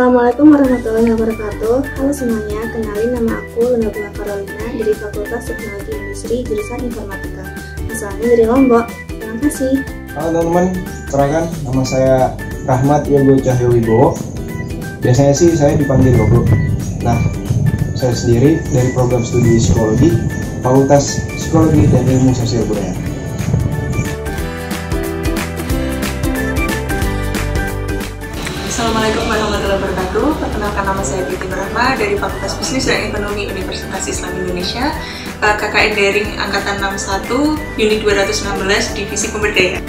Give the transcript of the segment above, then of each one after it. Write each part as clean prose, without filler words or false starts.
Assalamualaikum warahmatullahi wabarakatuh. Halo semuanya, kenalin nama aku Luna Bunga Carolina dari Fakultas Teknologi Industri jurusan Informatika. Asalnya dari Lombok. Terima kasih. Halo teman-teman, perkenalkan nama saya Rahmat Yogo Cahyo Wibowo. Biasanya sih saya dipanggil Gogo. Nah, saya sendiri dari program studi psikologi, Fakultas Psikologi dan Ilmu Sosial Budaya. Assalamualaikum warahmatullahi wabarakatuh. Perkenalkan nama saya Titi Rahma dari Fakultas Bisnis dan Ekonomi Universitas Islam Indonesia, KKN Daring Angkatan 61, Unit 216, Divisi Pemberdayaan.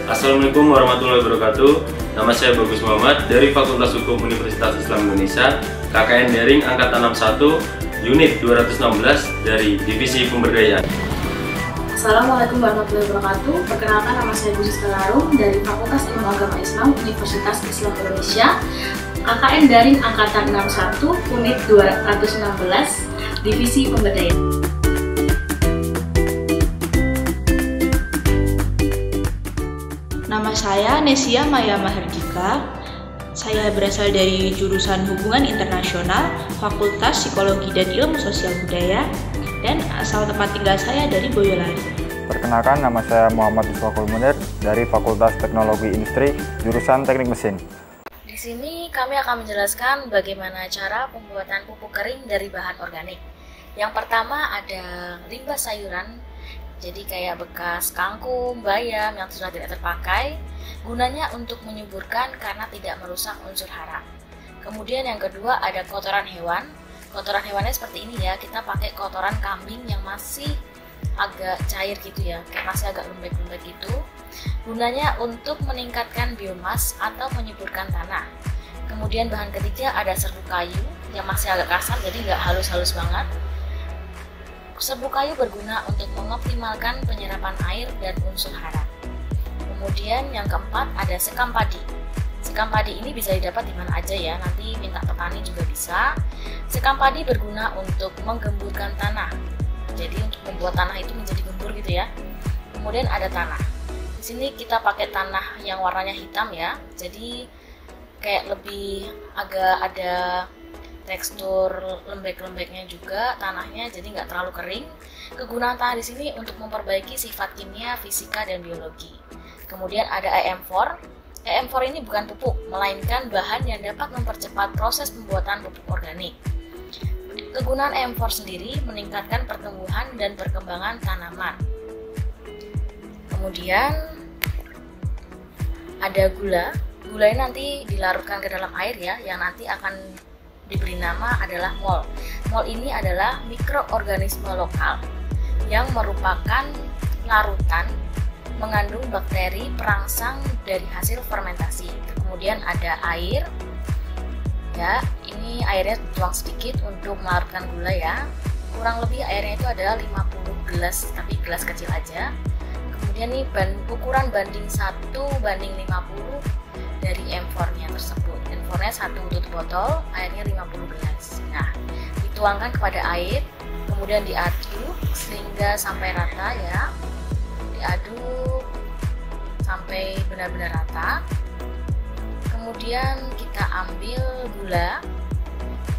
Assalamualaikum warahmatullahi wabarakatuh. Nama saya Bagus Muhammad dari Fakultas Hukum Universitas Islam Indonesia, KKN Daring Angkatan 61, Unit 216 dari Divisi Pemberdayaan. Assalamualaikum warahmatullahi wabarakatuh. Perkenalkan nama saya Bu Siska Larum dari Fakultas Ilmu Agama Islam Universitas Islam Indonesia, KKN Daring Angkatan 61, Unit 216, Divisi Pemberdayaan. Nama saya Nesia Maya Mahardika. Saya berasal dari jurusan Hubungan Internasional, Fakultas Psikologi dan Ilmu Sosial Budaya, dan asal tempat tinggal saya dari Boyolali. Perkenalkan, nama saya Muhammad Iswakul Munir dari Fakultas Teknologi Industri, jurusan Teknik Mesin. Di sini kami akan menjelaskan bagaimana cara pembuatan pupuk kering dari bahan organik. Yang pertama ada limbah sayuran, jadi kayak bekas kangkung, bayam yang sudah tidak terpakai, gunanya untuk menyuburkan karena tidak merusak unsur hara. Kemudian yang kedua ada kotoran hewan. Kotoran hewannya seperti ini ya, kita pakai kotoran kambing yang masih agak cair gitu ya, kayak masih agak lembek-lembek gitu. Gunanya untuk meningkatkan biomas atau menyuburkan tanah. Kemudian bahan ketiga ada serbuk kayu yang masih agak kasar, jadi nggak halus-halus banget. Serbuk kayu berguna untuk mengoptimalkan penyerapan air dan unsur hara. Kemudian yang keempat ada sekam padi. Sekam padi ini bisa didapat di mana aja ya, nanti minta petani juga bisa. Sekam padi berguna untuk menggemburkan tanah, jadi untuk membuat tanah itu menjadi gembur gitu ya. Kemudian ada tanah. Di sini kita pakai tanah yang warnanya hitam ya, jadi kayak lebih agak ada tekstur lembek-lembeknya juga tanahnya, jadi nggak terlalu kering. Kegunaan tanah di sini untuk memperbaiki sifat kimia, fisika, dan biologi. Kemudian ada EM4. EM4 ini bukan pupuk, melainkan bahan yang dapat mempercepat proses pembuatan pupuk organik. Kegunaan EM4 sendiri meningkatkan pertumbuhan dan perkembangan tanaman. Kemudian ada gula. Gula ini nanti dilarutkan ke dalam air ya, yang nanti akan diberi nama adalah mol. Mol ini adalah mikroorganisme lokal yang merupakan larutan mengandung bakteri perangsang dari hasil fermentasi. Kemudian ada air ya, ini airnya tuang sedikit untuk melarutkan gula ya, kurang lebih airnya itu adalah 50 gelas, tapi gelas kecil aja. Kemudian nih ukuran banding 1:50 dari M4 nya tersebut. M4 nya 1 tutup botol, airnya 50 gelas. Nah, dituangkan kepada air, kemudian diaduk sehingga sampai rata ya, diaduk sampai benar-benar rata. Kemudian kita ambil gula.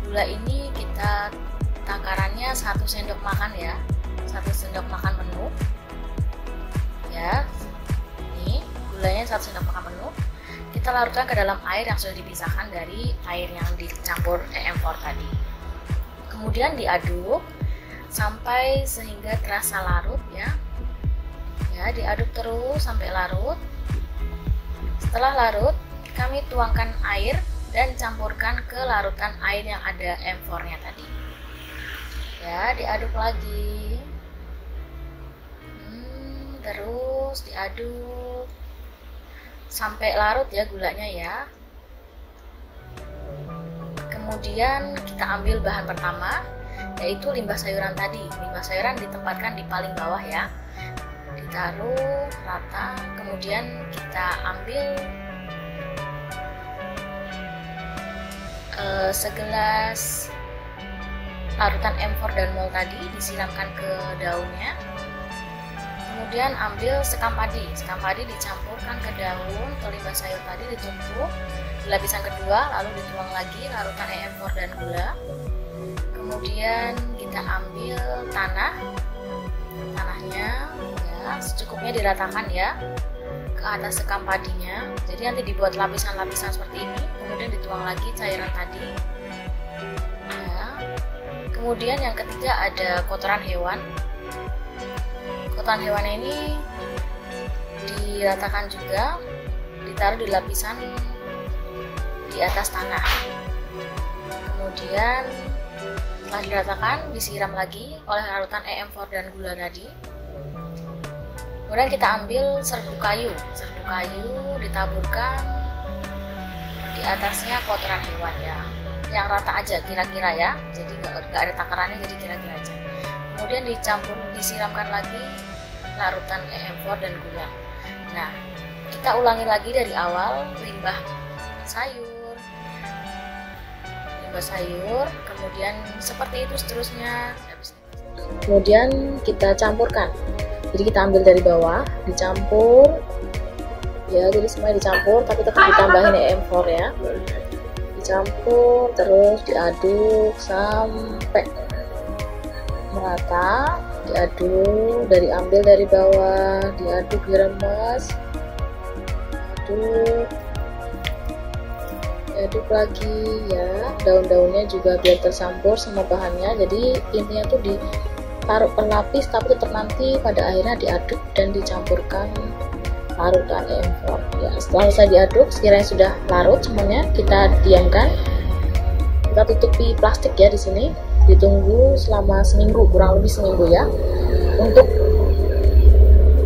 Gula ini kita takarannya 1 sendok makan ya, 1 sendok makan penuh ya. Ini gulanya 1 sendok makan penuh. Kita larutkan ke dalam air yang sudah dipisahkan dari air yang dicampur EM4 tadi. Kemudian diaduk sampai sehingga terasa larut ya. Ya, diaduk terus sampai larut. Setelah larut, kami tuangkan air dan campurkan ke larutan air yang ada M4-nya tadi. Ya, diaduk lagi. Terus diaduk sampai larut ya gulanya ya. Kemudian kita ambil bahan pertama, yaitu limbah sayuran tadi. Limbah sayuran ditempatkan di paling bawah ya. Ditaruh rata, kemudian kita ambil segelas larutan M4 dan mol tadi, disiramkan ke daunnya. Kemudian ambil sekam padi. Sekam padi dicampurkan ke daun, ke limbah sayur tadi ditumpuk. Di lapisan kedua lalu dituang lagi larutan EM4 dan gula. Kemudian kita ambil tanahnya ya secukupnya diratakan ya ke atas sekam padinya. Jadi nanti dibuat lapisan-lapisan seperti ini. Kemudian dituang lagi cairan tadi. Ya. Kemudian yang ketiga ada kotoran hewan. Kotoran hewan ini diratakan juga, ditaruh di lapisan di atas tanah. Kemudian setelah diratakan disiram lagi oleh larutan EM4 dan gula tadi. Kemudian kita ambil serbuk kayu ditaburkan di atasnya kotoran hewan ya, yang rata aja kira-kira ya, jadi nggak ada takarannya, jadi kira-kira aja. Kemudian disiramkan lagi larutan EM4 dan gula. Nah, kita ulangi lagi dari awal, limbah sayur, kemudian seperti itu seterusnya. Kemudian kita campurkan. Jadi kita ambil dari bawah, dicampur ya, jadi semuanya dicampur, tapi tetap ditambahin EM4 ya. Dicampur terus diaduk sampai merata, ambil dari bawah, diaduk, diremes, diaduk lagi ya, daun-daunnya juga biar tercampur sama bahannya. Jadi intinya tuh ditaruh per lapis, tapi tetap nanti pada akhirnya diaduk dan dicampurkan larutan EM4 ya. Setelah selesai diaduk, sekiranya sudah larut semuanya, kita diamkan, kita tutupi plastik ya di sini. Ditunggu selama seminggu, kurang lebih seminggu ya. Untuk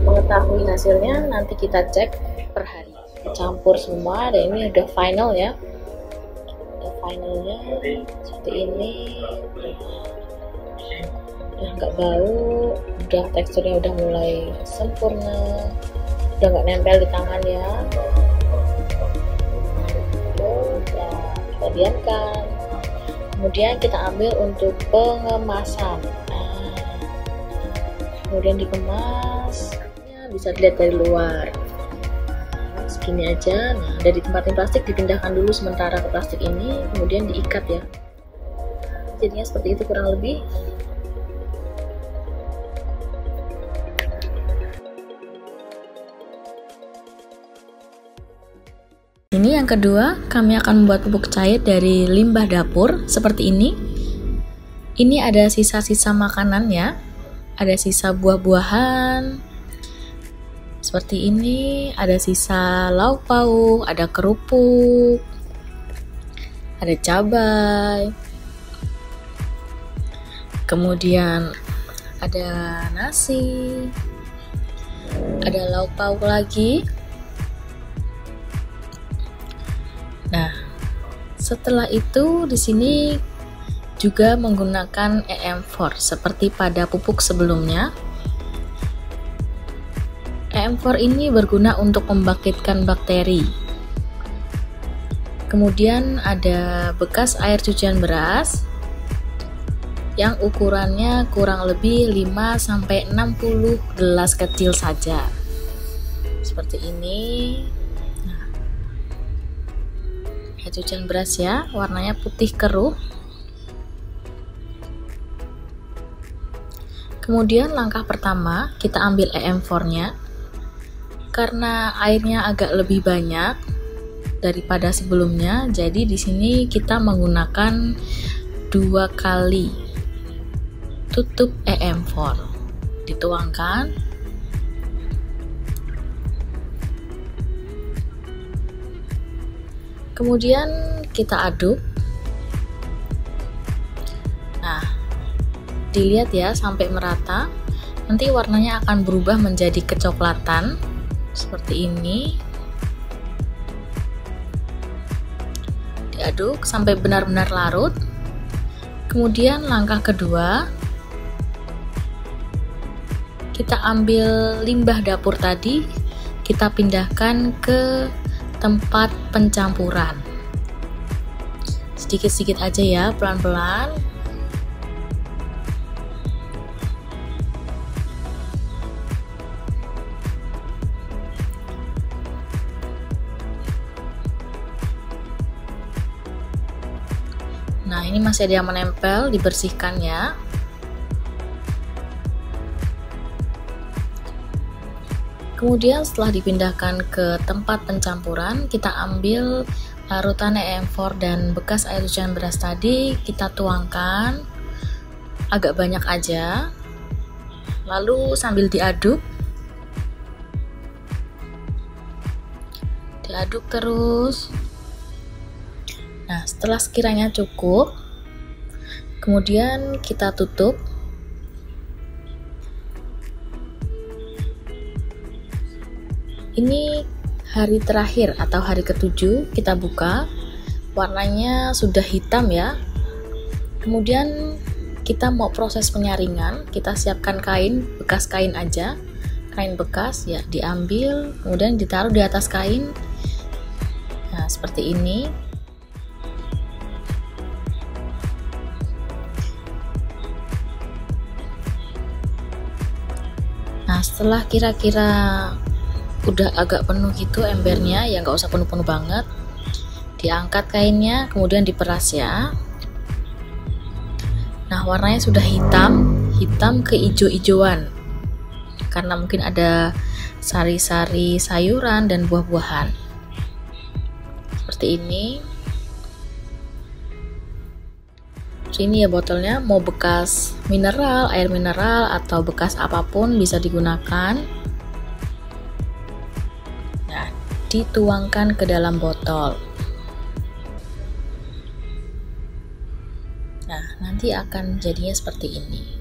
mengetahui hasilnya nanti kita cek per hari. Campur semua dan ini udah final ya. Udah finalnya seperti ini. Udah nggak bau, udah teksturnya udah mulai sempurna, udah nggak nempel di tangan ya. Terus ya kita diamkan. Kemudian kita ambil untuk pengemasan. Kemudian dikemas, bisa dilihat dari luar. Segini aja. Nah, dari tempatin plastik dipindahkan dulu sementara ke plastik ini, kemudian diikat ya. Jadinya seperti itu kurang lebih. Ini yang kedua, kami akan membuat pupuk cair dari limbah dapur seperti ini. Ini ada sisa-sisa makanan ya, ada sisa buah-buahan seperti ini, ada sisa lauk pauk, ada kerupuk, ada cabai, kemudian ada nasi, ada lauk pauk lagi. Nah, setelah itu di sini juga menggunakan EM4 seperti pada pupuk sebelumnya. EM4 ini berguna untuk membangkitkan bakteri. Kemudian ada bekas air cucian beras yang ukurannya kurang lebih 5-60 gelas kecil saja. Seperti ini. Cucian beras ya, warnanya putih keruh. Kemudian langkah pertama kita ambil EM4 nya, karena airnya agak lebih banyak daripada sebelumnya, jadi di sini kita menggunakan 2 kali tutup EM4, dituangkan. Kemudian kita aduk. Nah, dilihat ya sampai merata. Nanti warnanya akan berubah menjadi kecoklatan seperti ini. Diaduk sampai benar-benar larut. Kemudian langkah kedua, kita ambil limbah dapur tadi, kita pindahkan ke tempat pencampuran. Sedikit-sedikit aja ya, pelan-pelan. Nah, ini masih ada yang menempel, dibersihkan ya. Kemudian setelah dipindahkan ke tempat pencampuran, kita ambil larutan EM4 dan bekas air hujan beras tadi, kita tuangkan agak banyak aja. Lalu sambil diaduk terus. Nah, setelah sekiranya cukup, kemudian kita tutup. Ini hari terakhir atau hari ke-7, kita buka, warnanya sudah hitam ya. Kemudian kita mau proses penyaringan, kita siapkan kain, bekas kain aja, kain bekas ya, diambil kemudian ditaruh di atas kain. Nah, seperti ini. Nah, setelah kira-kira udah agak penuh gitu embernya, ya nggak usah penuh-penuh banget, diangkat kainnya kemudian diperas ya. Nah, warnanya sudah hitam keijo-ijoan karena mungkin ada sari-sari sayuran dan buah-buahan seperti ini. Terus ini ya botolnya, mau bekas mineral, air mineral atau bekas apapun bisa digunakan. Dituangkan ke dalam botol. Nah, nanti akan jadinya seperti ini.